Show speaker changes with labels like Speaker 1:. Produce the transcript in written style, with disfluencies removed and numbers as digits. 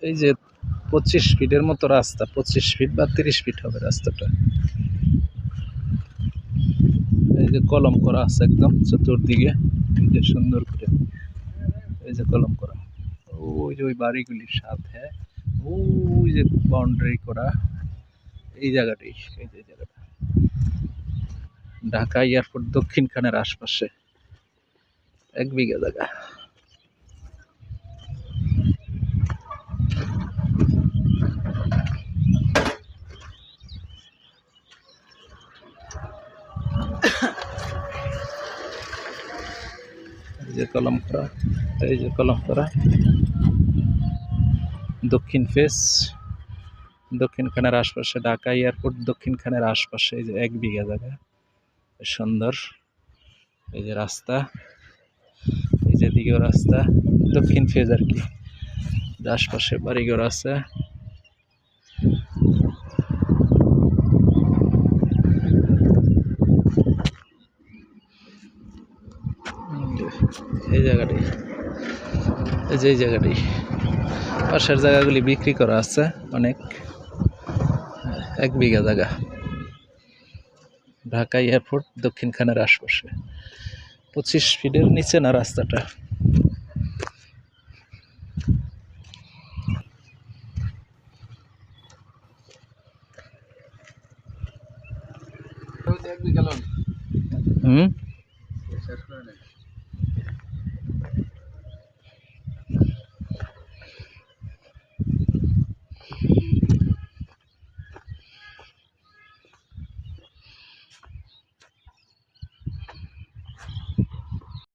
Speaker 1: এই যে 25 ফিটের মতো রাস্তা, 25 ফিট বা 30 ফিট হবে রাস্তাটা। এই যে কলম করা আছে একদম চতুর্দিকে, এই যে সুন্দর করে এই যে কলম করা। ওই যে ওই বাড়িগুলির সাথে ওই যে বাউন্ডারি করা এই জায়গাটাই, এই যে জায়গাটা ঢাকা এয়ারপোর্ট দক্ষিণখানের আশপাশে 1 বিঘা জায়গা। এই যে কলম করা, এই যে কলম করা দক্ষিণ ফেস দক্ষিণখানের আশপাশে, ঢাকা এয়ারপোর্ট দক্ষিণখানের আশপাশে এই যে 1 বিঘা জায়গা সুন্দর। এই যে রাস্তা, এই যে দিকেও রাস্তা, দক্ষিণ ফেজ আর কি, আশপাশে বাড়িঘর আছে। এই জায়গাটাই, এই যে এই জায়গাটাই, পাশের জায়গাগুলি বিক্রি করা আছে অনেক। 1 বিঘা জায়গা ঢাকা এয়ারপোর্ট দক্ষিণখানের আশপাশে। 25 ফিটের নিচে না রাস্তাটা। হুম।